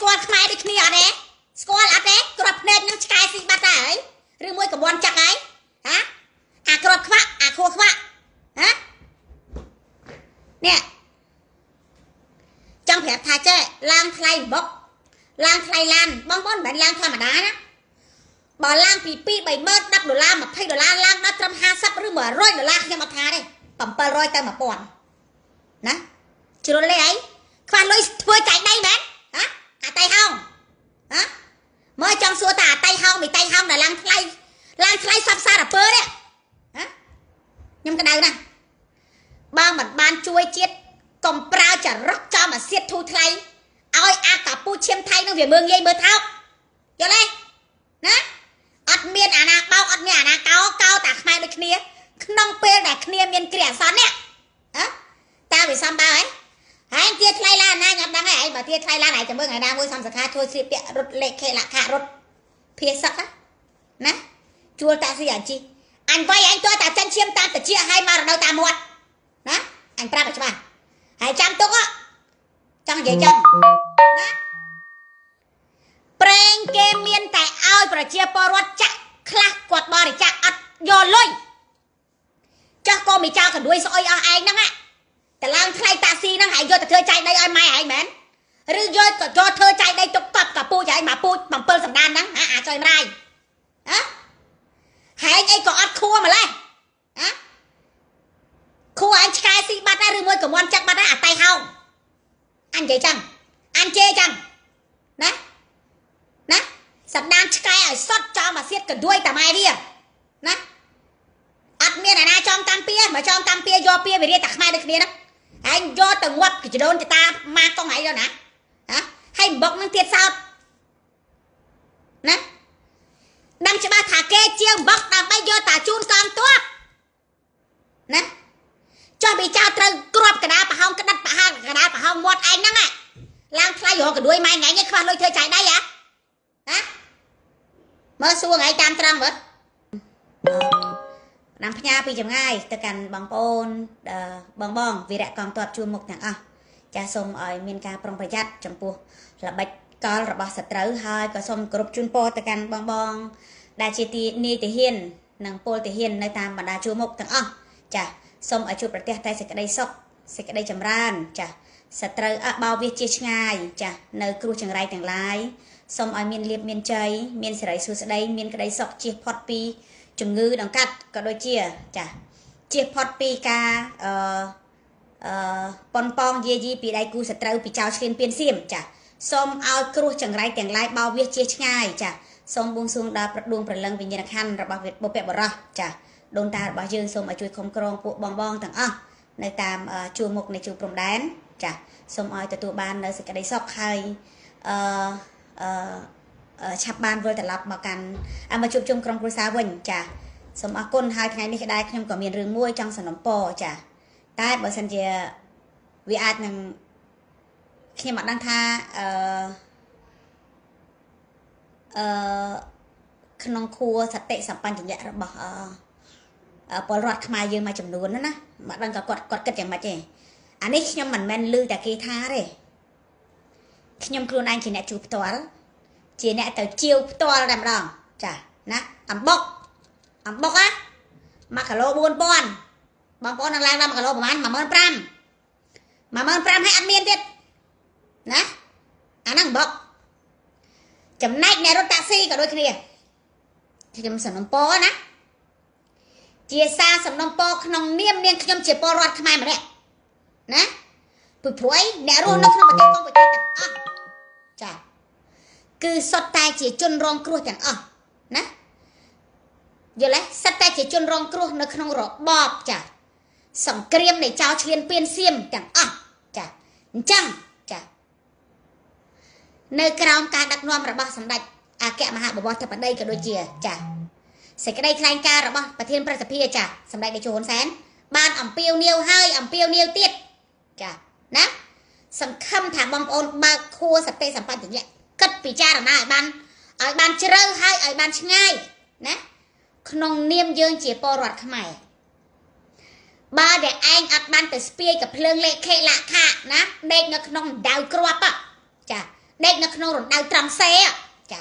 ស្គាល់ខ្មែរដូចគ្នាអត់ទេស្គាល់អត់ទេក្របភ្នែកនឹងឆ្កែស៊ីបាត់ហើយឬមួយកបន់ចាក់ហើយហ៎អាក្របខ្វាក់អាខួរខ្វាក់ហ៎នេះចង់ប្រាប់ថាចេះឡើងថ្លៃបុកឡើងថ្លៃឡានបងប្អូនមិនមែនឡើងធម្មតាណាបើឡើងពី2 3ម៉ឺន$10 $20ឡើងដល់ត្រឹម50ឬ$100ខ្ញុំអត់ថាទេ700ទៅ1000ណាជ្រុលលេអីខ្វះលុយធ្វើចែកដៃមែនហ៎អាតៃហោងហ៎មើលចង់សួរតាអាតៃហោងមិនតៃហោងដែលឡើងថ្លៃសពសារពើនេះហ៎ខ្ញុំក្តៅណាស់បើមិនបានជួយជាតិកុំប្រើចរោះចំអាសៀតធូរថ្លៃឲ្យអាកាពូឈាមថៃនឹងវាមើងងាយមើលថោកយល់ទេណាអត់មានអាណាបោកអត់មានអាណាកោតាខ្មែរដូចគ្នាក្នុងពេលដែលគ្នាមានគ្រាអាសន្ននេះហ៎តើវាសំបើហើយទាថ្លៃឡានណាខ្ញុំដឹងហើយឯងបើទាថ្លៃឡានឯងចាំមើលថ្ងៃណាមួយសំសខាធ្វើស្លៀកពាក់រត់លេខខេលខៈរត់ភាសឹកណាជួលតាក់ស៊ីអាជីអញវាយឯងតើតាចិនឈាមតាមតាជាឲ្យមករដូវតាមមាត់ណាអញប្រាប់ឲ្យច្បាស់ហើយចាំទុកចង់និយាយចឹងណាប្រេងគេមានតែឲ្យប្រជាពលរដ្ឋចាក់ខ្លះគាត់បរិច្ចាគអត់យកលុយចាស់ក៏មិនចោលកណ្ដួយស្អុយអស់ឯងហ្នឹងតឡើងថ្លៃតាក់ស៊ីហ្នឹងហើយយកទៅធ្វើចែកដីឲ្យម៉ែឯងមែនឬយកក៏យកធ្វើចែកដីទុកកប់កាពូចឯងមកពូជ7សម្ដានហ្នឹងអាចុយម្ដាយហ៎ហែងអីក៏អត់ខួរម្លេះហ៎ខួរឯងឆ្កែស៊ីបាត់ដែរឬមួយកំន់ចាក់បាត់ដែរអាតៃហោងអញនិយាយចឹងអញជេរចឹងណាសម្ដានឆ្កែឲ្យសុតចំអាសៀតកណ្ដួយតាម៉ែវាណាអត់មានអាណាចំតាមពីមកចំតាមពីយកពីវិរិយតាខ្មែរដូចគ្នាហ្នឹងឯងយកទៅងាប់កញ្ដូនចតាម៉ាកងឯងទៅណាហ៎ហើយបុកនឹងទៀតសោតណាដឹងច្បាស់ថាគេជាងបុកដើម្បីយកតាជូនកងទ័ពណាចុះពីចៅត្រូវគ្រាប់កដាប្រហោងក្តិតប្រហាកដាប្រហោងមាត់ឯងហ្នឹងឡើងថ្លៃរកកណ្ដួយម៉ែថ្ងៃនេះខ្វះលុយធ្វើចែកដៃហ៎មើលសួរថ្ងៃតាមត្រង់មើលតាមផ្ញើពីចម្ងាយទៅកាន់បងប្អូនបងវីរៈកងទ័ពជួរមុខទាំងអស់ចាសសូមឲ្យមានការប្រុងប្រយ័ត្នចំពោះល្បិចកលរបស់សត្រូវហើយក៏សូមគោរពជូនពរទៅកាន់បងដែលជានាយទាហាននិងពលទាហាននៅតាមបណ្ដាជួរមុខទាំងអស់ចាសសូមឲ្យជួបប្រទះតែសេចក្តីសុខសេចក្តីចម្រើនចាសសត្រូវបោវាជាឆ្ងាយចាសនៅគ្រោះចង្រៃទាំងឡាយសូមឲ្យមានលៀបមានជ័យមានសិរីសួស្តីមានក្តីសុខជៀសផុតពីជំងឺដង្កាត់ក៏ដូចជាចាជៀសផុតពីការប៉ុនប៉ងយាយីពីដៃគូសត្រូវពីចៅឈ្លានពានសៀមចាសូមឲ្យគ្រោះចង្រៃទាំងឡាយបោវាជាឆ្ងាយចាសូមបួងសួងដល់ប្រដួងប្រលឹងវិញ្ញាណក្ខន្ធរបស់បុព្វបុរសចាដូនតារបស់យើងសូមឲ្យជួយខំក្រងពួកបងទាំងអស់នៅតាមជួរមុខនៃជួរព្រំដែនចាសូមឲ្យទទួលបាននៅសេចក្តីសុខហើយឆាប់បានវិលត្រឡប់មកកាន់មកជួបជុំក្រុមគ្រួសារវិញចាសូមអរគុណហើយថ្ងៃនេះដែរខ្ញុំក៏មានរឿងមួយចង់សំណូមពរចាតែបើសិនជាវាអាចនឹងខ្ញុំអត់ដឹងថាក្នុងខួរសតិសម្បញ្ញៈរបស់ពលរដ្ឋខ្មែរយើងមួយចំនួនណាមកដឹងក៏គាត់គិតយ៉ាងម៉េចទេអានេះខ្ញុំមិនមែនឮតែគេថាទេខ្ញុំខ្លួនឯងជាអ្នកជួបផ្ទាល់ជាអ្នកទៅជាវផ្ទាល់តែម្ដងចាណាអំបុកណា1គីឡូ4000បងប្អូននឹងឡើងដល់1គីឡូប្រហែល15000ហើយអត់មានទៀតណាអាហ្នឹងអំបុកចំណែកអ្នករត់តាក់ស៊ីក៏ដូចគ្នាខ្ញុំសំណូមពរណាជាសារសំណូមពរក្នុងនាមខ្ញុំជាពលរដ្ឋខ្មែរម្នាក់ណាពីព្រោះអីអ្នករស់នៅក្នុងប្រទេសកម្ពុជាទាំងអស់ចាគឺសុទ្ធតែជាជនរងគ្រោះទាំងអស់ណាយល់ទេសុទ្ធតែជាជនរងគ្រោះនៅក្នុងរបបចាសង្គ្រាមនៃចៅឈ្លានពានសៀមទាំងអស់ចាអញ្ចឹងចានៅក្រោមការដឹកនាំរបស់សម្ដេចអគ្គមហាបវរធិបតីក៏ដូចជាចាសេចក្តីថ្លែងការណ៍របស់ប្រធានប្រសិទ្ធិចាសម្ដេចតេជោហ៊ុនសែនបានអំពាវនាវហើយអំពាវនាវទៀតចាណាសង្ឃឹមថាបងប្អូនបើកខួរសតិសម្បត្តិញ៉ាគិតពិចារណាឲ្យបានជ្រៅហើយឲ្យបានឆ្ងាយណាក្នុងនាមយើងជាពលរដ្ឋខ្មែរបើតែឯងអត់បានទៅស្ពាយกับភ្លើងលេខខេលខៈណាដេកនៅក្នុងដៅគ្រាប់ចា ដេកនៅក្នុងរណ្ដៅត្រង់សេចា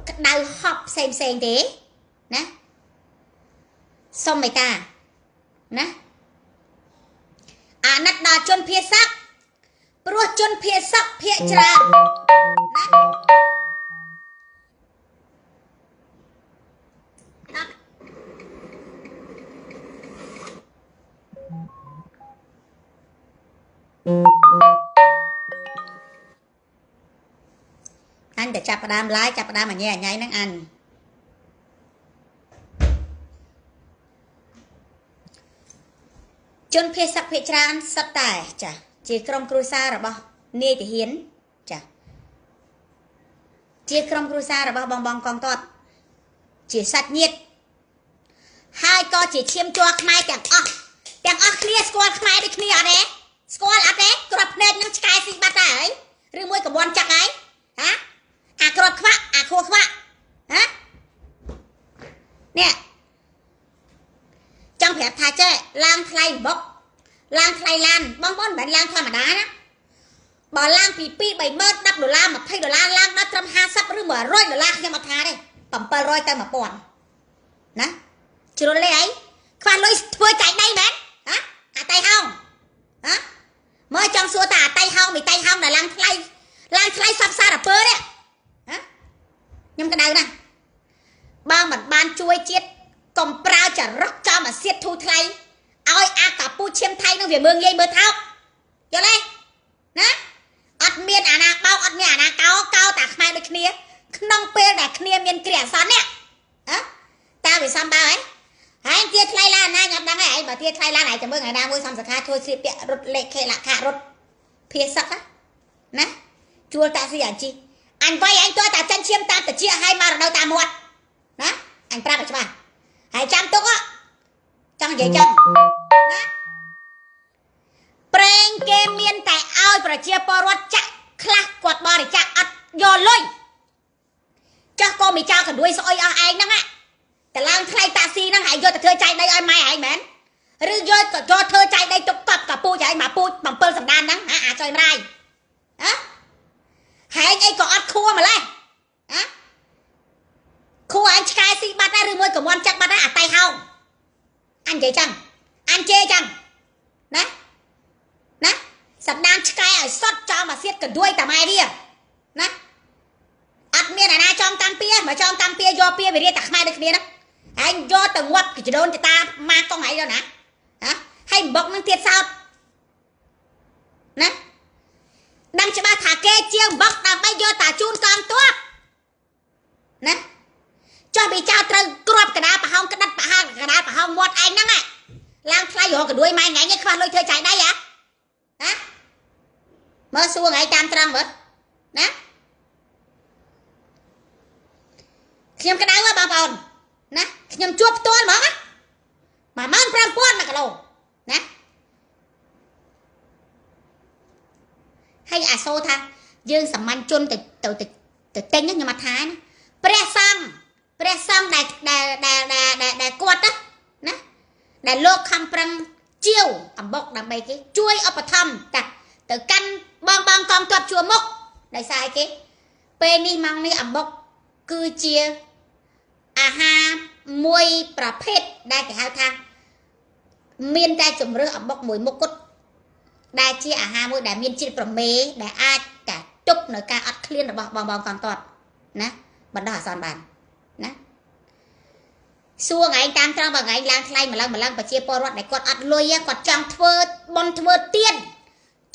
ក្តៅហប់ផ្សេងទេណាសុំមេតាណាអាណិតដល់ជនភាសាព្រោះជនភាសាភាគច្រើនណាអញតែចាប់ផ្ដើមឡាយចាប់ផ្ដើមអញហ្នឹងអញជនភាសាភាគច្រើនសិតតែចាជាក្រុមគ្រួសាររបស់នាយទាហានចាជាក្រុមគ្រួសាររបស់បងកងទ័ពជាសាច់ញាតិហើយក៏ជាឈាមជ័រខ្មែរទាំងអស់គ្នាស្គាល់ខ្មែរដូចគ្នាអត់ទេស្គាល់អត់ទេគ្រាប់ភ្នែកនឹងឆ្កែស៊ីបាត់ហើយឬមួយកបួនចាក់ហើយហាអាគ្រាប់ខ្វាក់អាខួរខ្វាក់ហានេះចង់ប្រាប់ថាចេះឡើងថ្លៃបុកឡើងថ្លៃឡានបងប្អូនមិនមែនឡើងធម្មតាណាបើឡើងពី2 3ម៉ឺន$10 $20ឡើងដល់ត្រឹម50ឬ$100ខ្ញុំអត់ថាទេ700ទៅ1000ណាជ្រុលលេអីខ្វះលុយធ្វើចែកដៃមែនហ៎អាតៃហោងហ៎មើលចង់សួរតាអាតៃហោងមីតៃហោងដែលឡើងថ្លៃសពសារពើនេះហ៎ខ្ញុំក្តៅណាស់បើមិនបានជួយជាតិកុំប្រើចរោះចំអាសៀតធូរថ្លៃឲ្យអាកាពូឈាមថៃនឹងវាមើងងាយមើលថោកយល់ទេណាអត់មានអាណាបោកអត់មានអាណាកោតាខ្មែរដូចគ្នាក្នុងពេលដែលគ្នាមានគ្រាអាសន្ននេះហ៎តើវាសំបើហើយទាថ្លៃឡានណាខ្ញុំដឹងហើយឯងបើទាថ្លៃឡានឯងចាំមើលថ្ងៃណាមួយសំសខាធ្វើស្លៀកពាក់រត់លេខខេលខៈរត់ភាសឹកណាជួលតាក់ស៊ីអាជីអញវាយឯងតើតាចិនឈាមតាមតាជាឲ្យមករដូវតាមមាត់ណាអញប្រាប់ឲ្យច្បាស់ហើយចាំទុកចង់និយាយចឹងណាប្រេងគេមានតែឲ្យប្រជាពលរដ្ឋចាក់ខ្លះគាត់បរិច្ចាគអត់យកលុយចាស់ក៏មិនចោលកណ្ដួយស្អុយអស់ឯងហ្នឹងតែឡើងថ្លៃតាក់ស៊ីហ្នឹងហើយយកទៅធ្វើចែកដីឲ្យម៉ែឯងមែនឬយកក៏យកធ្វើចែកដីទុកកប់កាពូចឯងមកពូជ7សណ្ដានហ្នឹងអាចុយម្ដាយហ៎ហែងអីក៏អត់ខួរម្លេះហ៎ខួរឯងឆ្កែស៊ីបាត់ដែរឬមួយក៏មន់ចាក់បាត់ដែរអាតៃហោងអញនិយាយចឹងអញជេរចឹងណាសណ្ដានឆ្កែឲ្យសុតចោលមកសៀតកណ្ដួយតាម៉ែវាណាអត់មានអាណាចំតាមពីមកចំតាមពីយកពីវិរិយតាខ្មែរដូចគ្នាហ្នឹងឯងយកទៅងាប់កញ្ដូនទៅតាម៉ាកងឯងទៅណាហ៎ហើយបុកនឹងទៀតសោតណាដឹងច្បាស់ថាគេជាងបុកដើម្បីយកតាជូនកងទ័ពណាចុះពីចៅត្រូវគ្រាប់កដាប្រហោងក្តិតប្រហាកដាប្រហោងមាត់ឯងហ្នឹងឡើងថ្លៃរកកណ្ដួយម៉ែថ្ងៃនេះខ្វះលុយធ្វើចែកដៃណាមើលសួរថ្ងៃតាមត្រង់មើលណាខ្ញុំក្តៅហ៎បងប្អូនណាខ្ញុំជួបផ្ទាល់ហ្មង15000មួយគីឡូណាហើយអាសូរថាយើងសាមញ្ញជនទៅទិញខ្ញុំអត់ថាណាព្រះសង្ឃដែលគាត់ណាដែលលោកខំប្រឹងជាវអំបុកដើម្បីគេជួយឧបត្ថម្ភទៅកាន់បងកងទ័ពជួរមុខដោយសារគេពេលនេះម៉ោងនេះអំបុកគឺជាអាហារមួយប្រភេទដែលគេហៅថាមានតែជំរឿសអំបុកមួយមុខគត់ដែលជាអាហារមួយដែលមានជាតិប្រមេដែលអាចតែទប់នៅការអត់ឃ្លានរបស់បងកងទ័ពណាបណ្ដោះអាសន្នបានណាសួរថ្ងៃតាមត្រង់បើថ្ងៃឡើងថ្លៃម្លឹងប្រជាពលរដ្ឋដែលគាត់អត់លុយគាត់ចង់ធ្វើបន់ធ្វើទៀន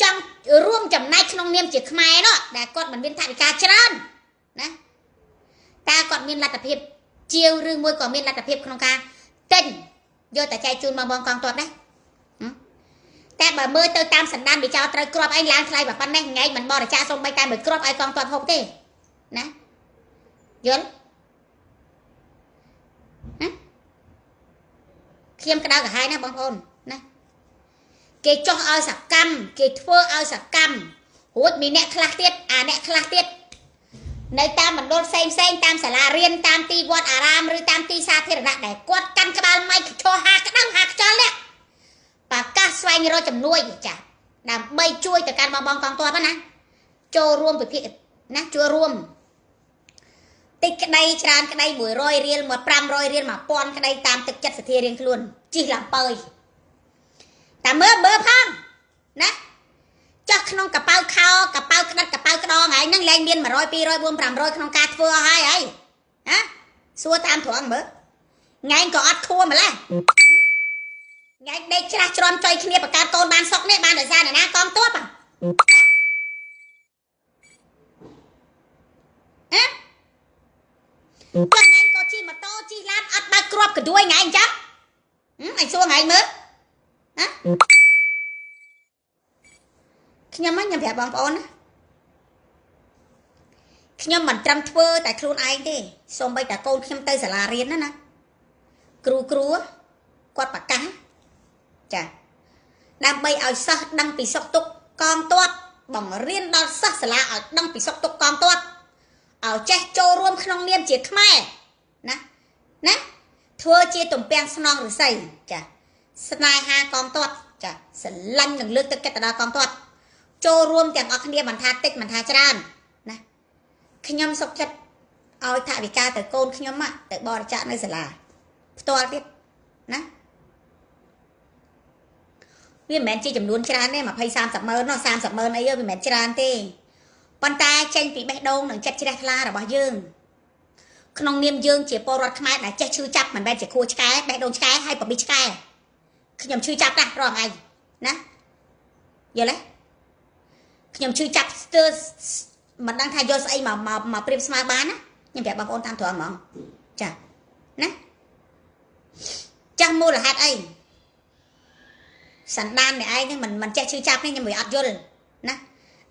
ចង់រួមចំណែកក្នុងនាមជាខ្មែរនោះដែលគាត់មិនមានថវិកាច្រើនណាតើគាត់មានលទ្ធភាពជាវឬមួយក៏មានលទ្ធភាពក្នុងការទិញយកតែចែកជូនបងកងទ័ពដែរតែបើមើលទៅតាមសណ្ដានវិចោត្រូវគ្រាប់ឯងឡើងថ្លៃប៉ុណ្ណេះថ្ងៃមិនបរិច្ចាគសូម្បីតែមួយគ្រាប់ឲ្យកងទ័ពហូបទេណាយល់ខ្ញុំក្តៅក្រហាយណាបងប្អូនណាគេចោះឲ្យសកម្មគេធ្វើឲ្យសកម្មរួចមានអ្នកខ្លះទៀតអ្នកខ្លះទៀតនៅតាមមណ្ឌលផ្សេងតាមសាលារៀនតាមទីវត្តអារាមឬតាមទីសាធារណៈដែលគាត់កាន់ក្បាលម៉ៃឈរហាក្តៅហាខ្យល់នេះប្រកាសស្វែងរកជំនួយចាដើម្បីជួយទៅកាន់បងកងទ័ពណាចូលរួមពិភា ណាជួយរួមតិចក្តីច្រើនក្តី100រៀលមក500រៀល1000ក្តីតាមទឹកចិត្តសទ្ធារៀងខ្លួនជីឡើងបើយតែមើលផងណាចោះក្នុងកប៉ៅខោកប៉ៅក្តិតកប៉ៅក្តងហើយហ្នឹងលែងមាន100 200 400 500ក្នុងការធ្វើអស់ហើយណាសួរតាមត្រង់មើលថ្ងៃក៏អត់ខួរម្ល៉េះថ្ងៃដេកច្រាស់ច្រំចុយគ្នាបង្កើតកូនបានសុកនេះបានដោយសារណាកងទ័ពចុះថ្ងៃក៏ជិះម៉ូតូជិះឡានអត់បើកគ្រាប់កដួយថ្ងៃអញ្ចឹងអញសួរថ្ងៃមើលណាខ្ញុំប្រាប់បងប្អូនណាខ្ញុំមិនត្រឹមធ្វើតែខ្លួនឯងទេសូម្បីតែកូនខ្ញុំទៅសាលារៀនណាគ្រូគាត់ប្រកាសចាដើម្បីឲ្យសិស្សដឹងពីសុខទុក្ខកងទ័ពបង្រៀនដល់សិស្សសាលាឲ្យដឹងពីសុខទុក្ខកងទ័ពឲ្យចេះចូលរួមក្នុងនាមជាខ្មែរណាធ្វើជាទំពាំងស្នងឫស្សីចាស្នេហាកងទ័ពចាស្រឡាញ់នឹងលើកទឹកចិត្តទៅដល់កងទ័ពចូលរួមទាំងអស់គ្នាមិនថាតិចមិនថាច្រើនណាខ្ញុំសុខចិត្តឲ្យថវិកាទៅកូនខ្ញុំទៅបរិច្ចាគនៅសាលាផ្ទាល់ទៀតណាវាមិនមែនជាចំនួនច្រើនទេ20 30ម៉ឺននោះ30ម៉ឺនអីវាមិនមែនច្រើនទេប៉ុន្តែចេញពីបេះដូងនិងចិត្តជ្រះថ្លារបស់យើងក្នុងនាមយើងជាពលរដ្ឋខ្មែរដែលចេះឈឺចាប់មិនមែនជាខួរឆ្កែបេះដូងឆ្កែហើយបបិឆ្កែខ្ញុំឈឺចាប់ណាស់រាល់ថ្ងៃណាយល់ទេខ្ញុំឈឺចាប់ស្ទើរមិនដឹងថាយកស្អីមកប្រៀបស្មើបានណាខ្ញុំប្រាប់បងប្អូនតាមត្រង់ហ្មងចាណាចាំមូលហេតុអីសន្តានអ្នកឯងហ្នឹងមិនចេះឈឺចាប់នេះខ្ញុំវាអត់យល់ណា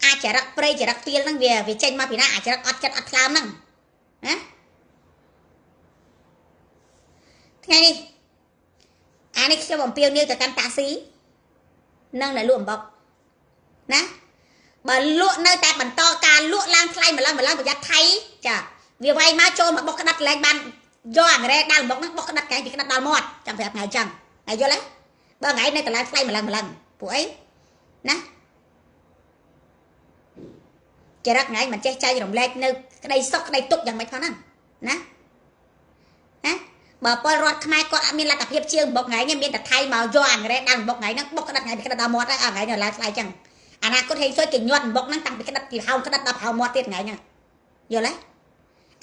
អាចចរិតព្រៃចរិតទៀលហ្នឹងវាចេញមកពីណាអាចរិតអត់ចិត្តអត់ថ្លើមហ្នឹងណាថ្ងៃនេះអានេះខ្ញុំអំពាវនាវទៅកាន់តាស៊ីនិងអ្នកលក់អំបុកណាបើលក់នៅតែបន្តការលក់ឡើងថ្លៃម្លឹងប្រយ័ត្នថៃចាវាវាយមកចូលមកបុកក្តាត់លែងបានយកអារ៉េដាល់អំបុកហ្នឹងបុកក្តាត់កែពីក្តាត់ដល់មាត់ចាំប្រាប់ថ្ងៃចឹងហើយយល់ទេបើថ្ងៃនៅកន្លែងថ្លៃម្លឹងពួកអីណាចរិតថ្ងៃមិនចេះចែករំលែកនៅក្តីសុខក្តីទុក្ខយ៉ាងម៉េចផងហ្នឹងណាបើពលរដ្ឋខ្មែរគាត់អត់មានលទ្ធភាពជាងបុកថ្ងៃនេះមានតែថៃមកយកអារ៉េដាល់បុកថ្ងៃហ្នឹងបុកក្តាត់ថ្ងៃពីក្តាត់ដល់មាត់ហើយថ្ងៃនៅឡើងថ្លៃចឹងអនាគតហេងសុយគេញាត់បុកហ្នឹងតាំងពីក្តាត់ពីហោក្តាត់ដល់ហោមាត់ទៀតថ្ងៃហ្នឹងយល់ទេ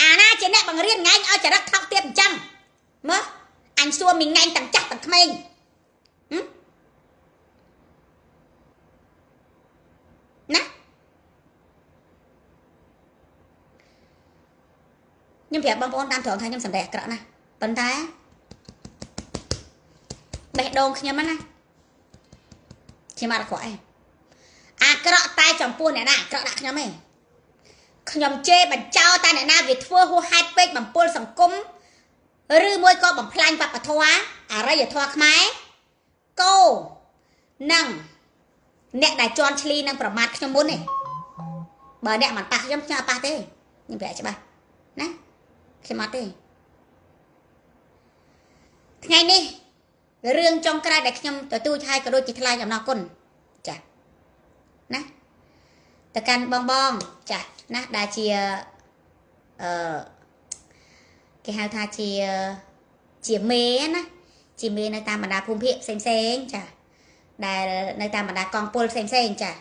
អាណាជាអ្នកបង្រៀនថ្ងៃឲ្យចរិតថោកទៀតអញ្ចឹងមើលអញសួរមីថ្ងៃទាំងចាស់ទាំងក្មេងណាខ្ញុំប្រាប់បងប្អូនតាមត្រង់ថាខ្ញុំសម្ដែងអាក្រក់ណាស់ប៉ុន្តែបេះដូងខ្ញុំណាខ្ញុំអត់អាក្រក់ទេអាក្រក់តែចំពោះអ្នកណាអាក្រក់ដាក់ខ្ញុំទេខ្ញុំជេរបញ្ចោតែអ្នកណាវាធ្វើហួសហេតុពេកបំពុលសង្គមឬមួយក៏បំផ្លាញវប្បធម៌អរិយធម៌ខ្មែរគោនឹងអ្នកដែលជន់ឈ្លីនឹងប្រមាថខ្ញុំមុនទេបើអ្នកមិនប៉ះខ្ញុំអត់ប៉ះទេខ្ញុំប្រាប់ច្បាស់ណាខ្ញុំអត់ទេថ្ងៃនេះរឿងចុងក្រោយដែលខ្ញុំទទួលហើយក៏ដូចជាថ្លែងអំណរគុណចាណាទៅកាន់បងចាណាដែលជាគេហៅថាជាមេណាជាមេនៅតាមបណ្ដាភូមិភាគផ្សេងចាដែលនៅតាមបណ្ដាកងពលផ្សេងចា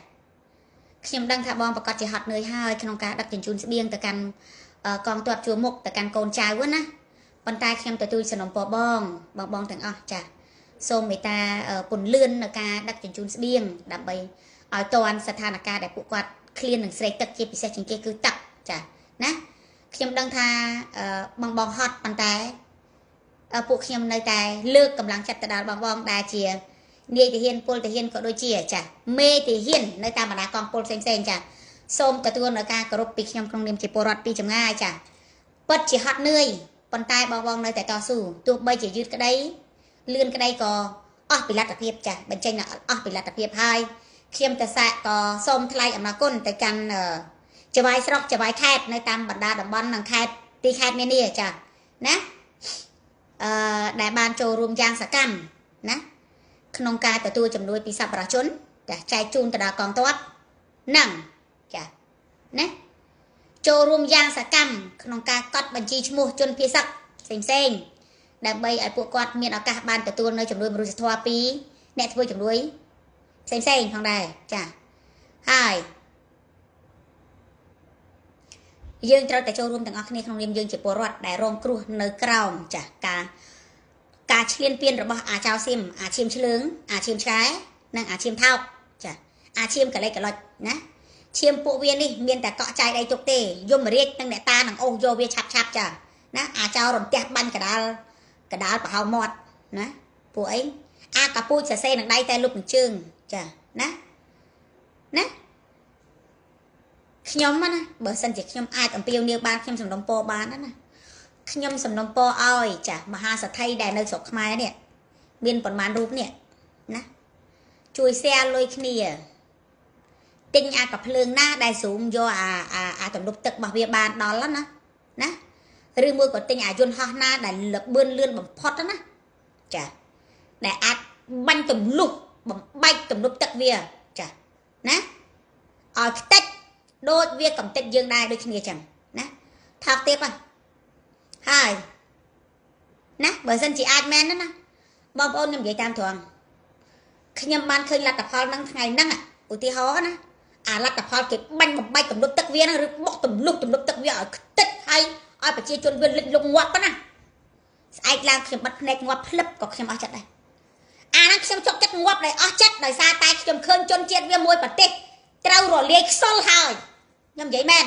ខ្ញុំដឹងថាបងប្រកាសជាហត់នឿយហើយក្នុងការដឹកជញ្ជូនស្បៀងទៅកាន់កងទ័ពជួរមុខទៅកាន់កូនចៅណាប៉ុន្តែខ្ញុំទទួលសំណូមពរបងទាំងអស់ចាសូមមេត្តាពន្លឿននៅការដឹកជញ្ជូនស្បៀងដើម្បីឲ្យតាន់ស្ថានភាពដែលពួកគាត់ឃ្លាននឹងស្រេកទឹកជាពិសេសជាងគេគឺទឹកចាណាខ្ញុំដឹងថាបងហត់ប៉ុន្តែពួកខ្ញុំនៅតែលើកកម្លាំងចិត្តទៅដល់បងដែលជានាយទាហានពលទាហានក៏ដូចជាចាមេទាហាននៅតាមបណ្ដាកងពលផ្សេងចាសូមទទួលនៅការគោរពពីខ្ញុំក្នុងនាមជាពលរដ្ឋពីចម្ងាយចាពិតជាហត់នឿយប៉ុន្តែបងនៅតែតស៊ូទោះបីជាយឺតក្តីលឿនក្តីក៏អស់ពីលទ្ធភាពចាបញ្ចេញអស់ពីលទ្ធភាពហើយខ្ញុំតសាក់ក៏សូមថ្លែងអំណរគុណទៅកាន់ចវាយស្រុកចវាយខេត្តនៅតាមបណ្ដាតំបន់និងខេត្តទីខេត្តនានាចាណាដែលបានចូលរួមយ៉ាងសកម្មណាក្នុងការទទួលជំនួយពីសប្បុរសជនចាចែកជូនទៅដល់កងទ័ពនឹងចាណា ចូលរួមយ៉ាងសកម្មក្នុងការកត់បញ្ជីឈ្មោះជនភៀសកផ្សេងដើម្បីឲ្យពួកគាត់មានឱកាសបានទទួលនៅជំនួយមនុស្សធម៌ពីអ្នកធ្វើជំនួយផ្សេងផងដែរចាហើយយើងត្រូវតែចូលរួមទាំងអស់គ្នាក្នុងនាមយើងជាពលរដ្ឋដែលរងគ្រោះនៅក្រោមចាការឈ្លានពានរបស់អាចៅសៀមអាឈាមឆ្លើងអាឈាមឆ្កែនិងអាឈាមថោកចាអាឈាមកលេចកលុចណាឈាមពួកវានេះមានតែកក់ចាយដៃទុកទេយមរាជនិងអ្នកតានឹងអូសយកវាឆាប់ចាណាអាចៅរន្ទះបាញ់កដាលប្រហោងមាត់ណាពួកអីអាកាពូចសរសេរនឹងដៃតែលុបនឹងជើងចាណាខ្ញុំណាបើសិនជាខ្ញុំអាចអំពាវនាវបានខ្ញុំសំណុំពរបានណាខ្ញុំសំណុំពរឲ្យចាមហាសទ្ធិដែលនៅស្រុកខ្មែរនេះមានប្រមាណរូបនេះណាជួយ share លុយគ្នាទិញអាកាភ្លើងណាដែលស៊ូមយកអាទំនប់ទឹករបស់វាបានដល់ណាឬមួយក៏ទិញអាយន្តហោះណាដែលលបឿនលឿនបំផុតណាចាដែលអាចបាញ់ទម្លុះបំបែកទំនប់ទឹកវាចាណាឲ្យខ្ទេចដូចវាកំទេចយើងដែរដូចគ្នាចឹងណាថោកទៀតហើយណាបើសិនជាអាចមែនណាបងប្អូនខ្ញុំនិយាយតាមត្រង់ខ្ញុំបានឃើញលទ្ធផលហ្នឹងថ្ងៃហ្នឹងឧទាហរណ៍ណាអាលទ្ធផលគេបាញ់បំបែកទំនប់ទឹកវាហ្នឹងឬបុកទំលុះទំនប់ទឹកវាឲ្យខ្ទេចហើយឲ្យប្រជាជនវាលិចលង់ងាប់ណាស្អែកឡើងខ្ញុំបិទភ្នែកងាប់ភ្លឹបក៏ខ្ញុំអស់ចិត្តដែរអាហ្នឹងខ្ញុំចុកចិត្តងាប់ដោយអស់ចិត្តដោយសារតែខ្ញុំឃើញជនជាតិវាមួយប្រទេសត្រូវរលាយខ្សលហើយខ្ញុំនិយាយមែន